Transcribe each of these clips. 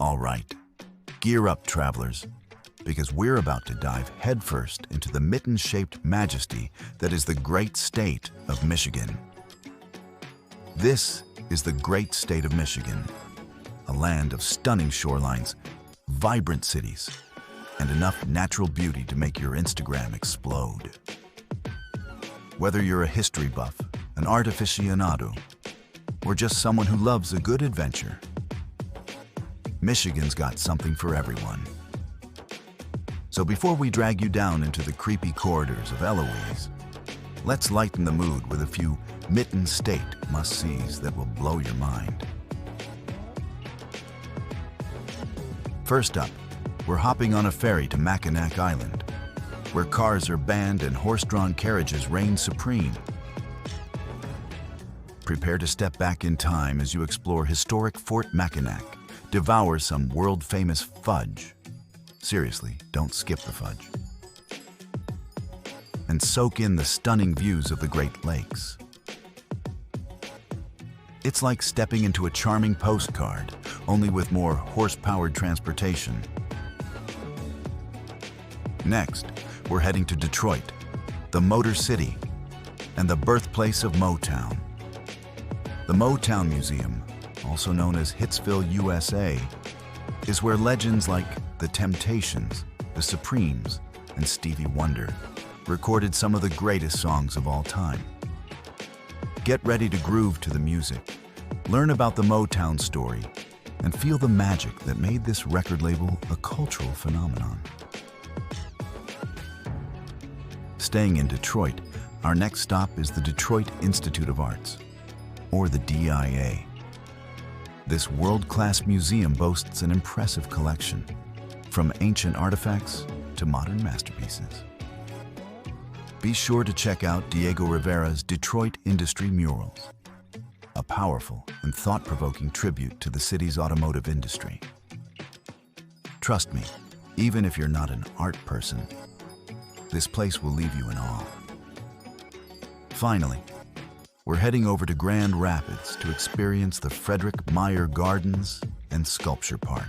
All right, gear up, travelers, because we're about to dive headfirst into the mitten-shaped majesty that is the great state of Michigan. This is the great state of Michigan, a land of stunning shorelines, vibrant cities, and enough natural beauty to make your Instagram explode. Whether you're a history buff, an art aficionado, or just someone who loves a good adventure, Michigan's got something for everyone. So before we drag you down into the creepy corridors of Eloise, let's lighten the mood with a few mitten state must-sees that will blow your mind. First up, we're hopping on a ferry to Mackinac Island, where cars are banned and horse-drawn carriages reign supreme. Prepare to step back in time as you explore historic Fort Mackinac, devour some world-famous fudge. Seriously, don't skip the fudge. And soak in the stunning views of the Great Lakes. It's like stepping into a charming postcard, only with more horse-powered transportation. Next, we're heading to Detroit, the Motor City, and the birthplace of Motown. The Motown Museum, also known as Hitsville, USA, is where legends like The Temptations, The Supremes, and Stevie Wonder recorded some of the greatest songs of all time. Get ready to groove to the music, learn about the Motown story, and feel the magic that made this record label a cultural phenomenon. Staying in Detroit, our next stop is the Detroit Institute of Arts, or the DIA. This world-class museum boasts an impressive collection, from ancient artifacts to modern masterpieces. Be sure to check out Diego Rivera's Detroit Industry Murals, a powerful and thought-provoking tribute to the city's automotive industry. Trust me, even if you're not an art person, this place will leave you in awe. Finally, we're heading over to Grand Rapids to experience the Frederick Meyer Gardens and Sculpture Park.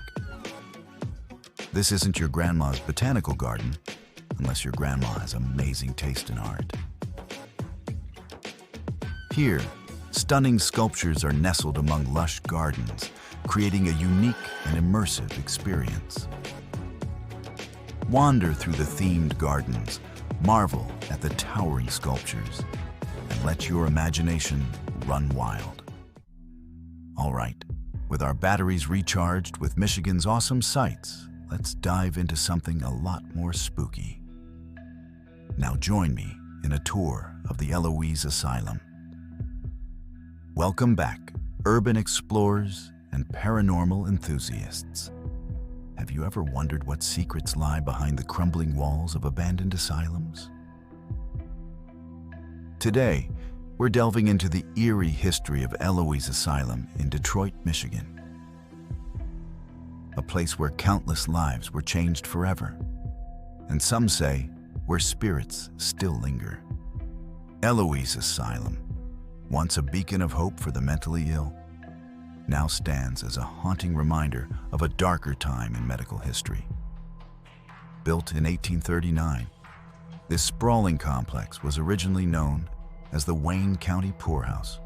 This isn't your grandma's botanical garden, unless your grandma has amazing taste in art. Here, stunning sculptures are nestled among lush gardens, creating a unique and immersive experience. Wander through the themed gardens, marvel at the towering sculptures, and let your imagination run wild. All right, with our batteries recharged with Michigan's awesome sights, let's dive into something a lot more spooky. Now join me in a tour of the Eloise Asylum. Welcome back, urban explorers and paranormal enthusiasts. Have you ever wondered what secrets lie behind the crumbling walls of abandoned asylums? Today, we're delving into the eerie history of Eloise Asylum in Detroit, Michigan. A place where countless lives were changed forever, and some say where spirits still linger. Eloise Asylum, once a beacon of hope for the mentally ill, now stands as a haunting reminder of a darker time in medical history. Built in 1839, this sprawling complex was originally known as the Wayne County Poorhouse.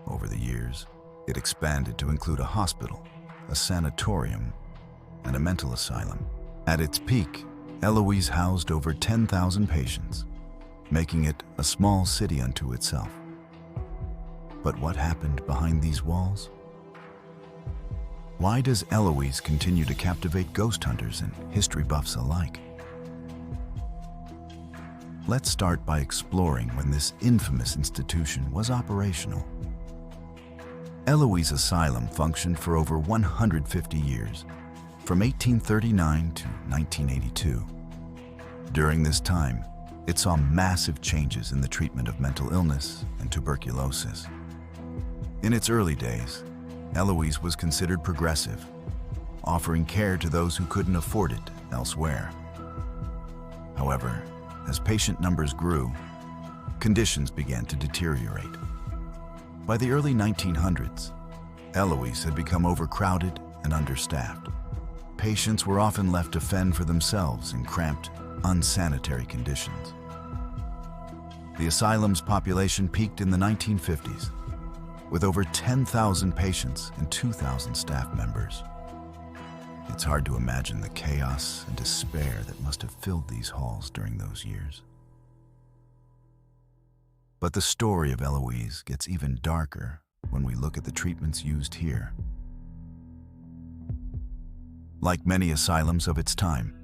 Over the years, it expanded to include a hospital, a sanatorium, and a mental asylum. At its peak, Eloise housed over 10,000 patients, making it a small city unto itself. But what happened behind these walls? Why does Eloise continue to captivate ghost hunters and history buffs alike? Let's start by exploring when this infamous institution was operational. Eloise Asylum functioned for over 150 years, from 1839 to 1982. During this time, it saw massive changes in the treatment of mental illness and tuberculosis. In its early days, Eloise was considered progressive, offering care to those who couldn't afford it elsewhere. However, as patient numbers grew, conditions began to deteriorate. By the early 1900s, Eloise had become overcrowded and understaffed. Patients were often left to fend for themselves in cramped, unsanitary conditions. The asylum's population peaked in the 1950s, with over 10,000 patients and 2,000 staff members. It's hard to imagine the chaos and despair that must have filled these halls during those years. But the story of Eloise gets even darker when we look at the treatments used here. Like many asylums of its time,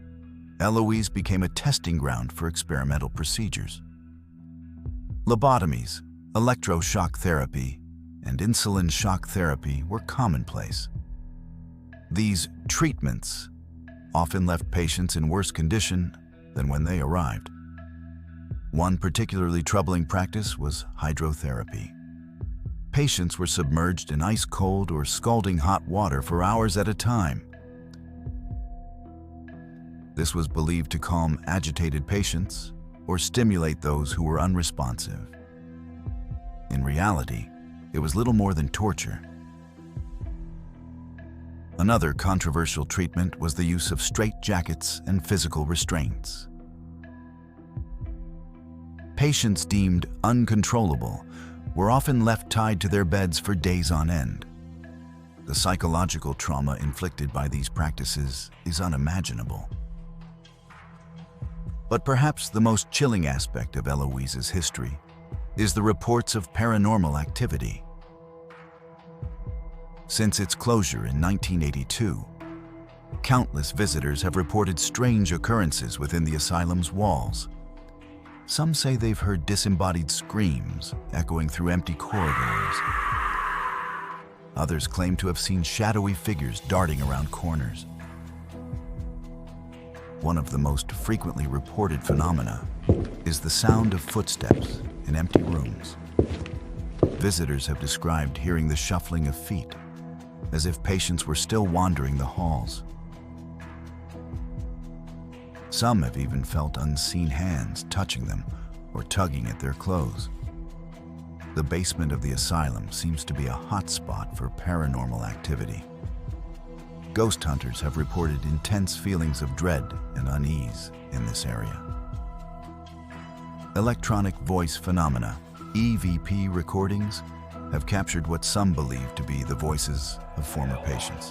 Eloise became a testing ground for experimental procedures. Lobotomies, electroshock therapy, and insulin shock therapy were commonplace. These treatments often left patients in worse condition than when they arrived. One particularly troubling practice was hydrotherapy. Patients were submerged in ice-cold or scalding hot water for hours at a time. This was believed to calm agitated patients or stimulate those who were unresponsive. In reality, it was little more than torture. Another controversial treatment was the use of straitjackets and physical restraints. Patients deemed uncontrollable were often left tied to their beds for days on end. The psychological trauma inflicted by these practices is unimaginable. But perhaps the most chilling aspect of Eloise's history is the reports of paranormal activity. Since its closure in 1982, countless visitors have reported strange occurrences within the asylum's walls. Some say they've heard disembodied screams echoing through empty corridors. Others claim to have seen shadowy figures darting around corners. One of the most frequently reported phenomena is the sound of footsteps in empty rooms. Visitors have described hearing the shuffling of feet, as if patients were still wandering the halls. Some have even felt unseen hands touching them or tugging at their clothes. The basement of the asylum seems to be a hotspot for paranormal activity. Ghost hunters have reported intense feelings of dread and unease in this area. Electronic voice phenomena, EVP recordings, have captured what some believe to be the voices of former patients.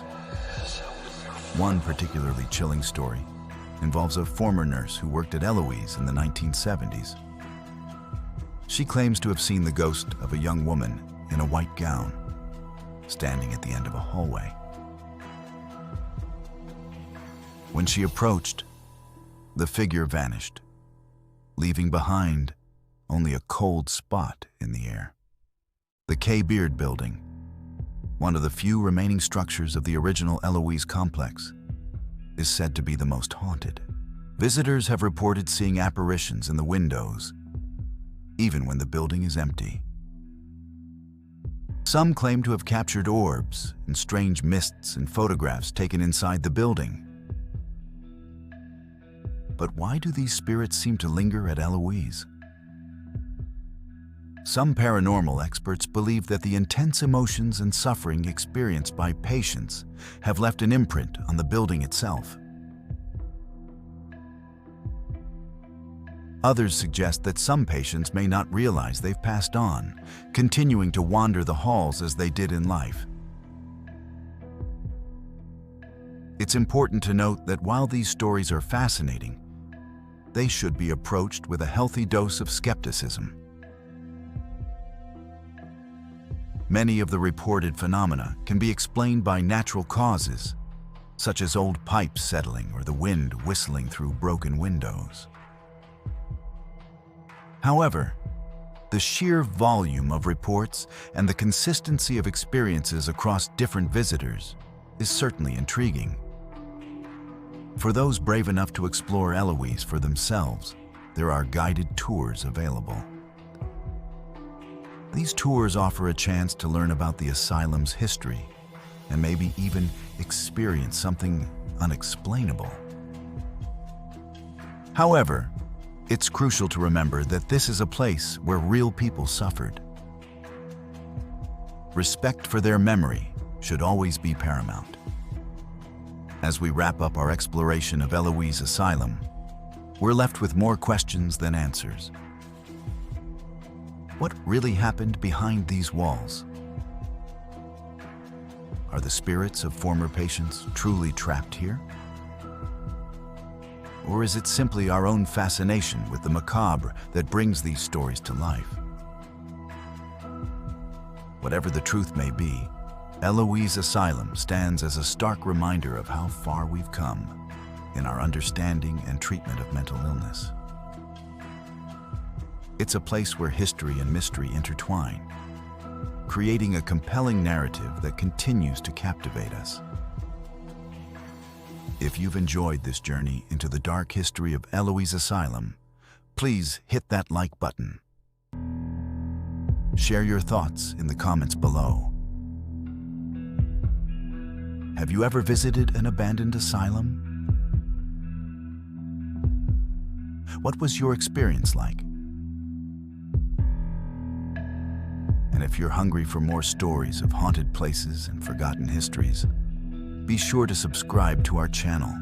One particularly chilling story involves a former nurse who worked at Eloise in the 1970s. She claims to have seen the ghost of a young woman in a white gown, standing at the end of a hallway. When she approached, the figure vanished, leaving behind only a cold spot in the air. The K. Beard Building, one of the few remaining structures of the original Eloise complex, is said to be the most haunted. Visitors have reported seeing apparitions in the windows, even when the building is empty. Some claim to have captured orbs and strange mists in photographs taken inside the building. But why do these spirits seem to linger at Eloise? Some paranormal experts believe that the intense emotions and suffering experienced by patients have left an imprint on the building itself. Others suggest that some patients may not realize they've passed on, continuing to wander the halls as they did in life. It's important to note that while these stories are fascinating, they should be approached with a healthy dose of skepticism. Many of the reported phenomena can be explained by natural causes, such as old pipes settling or the wind whistling through broken windows. However, the sheer volume of reports and the consistency of experiences across different visitors is certainly intriguing. For those brave enough to explore Eloise for themselves, there are guided tours available. These tours offer a chance to learn about the asylum's history and maybe even experience something unexplainable. However, it's crucial to remember that this is a place where real people suffered. Respect for their memory should always be paramount. As we wrap up our exploration of Eloise Asylum, we're left with more questions than answers. What really happened behind these walls? Are the spirits of former patients truly trapped here? Or is it simply our own fascination with the macabre that brings these stories to life? Whatever the truth may be, Eloise Asylum stands as a stark reminder of how far we've come in our understanding and treatment of mental illness. It's a place where history and mystery intertwine, creating a compelling narrative that continues to captivate us. If you've enjoyed this journey into the dark history of Eloise Asylum, please hit that like button. Share your thoughts in the comments below. Have you ever visited an abandoned asylum? What was your experience like? And if you're hungry for more stories of haunted places and forgotten histories, be sure to subscribe to our channel.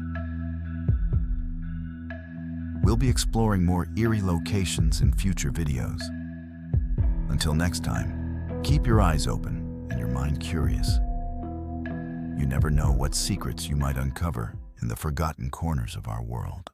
We'll be exploring more eerie locations in future videos. Until next time, keep your eyes open and your mind curious. You never know what secrets you might uncover in the forgotten corners of our world.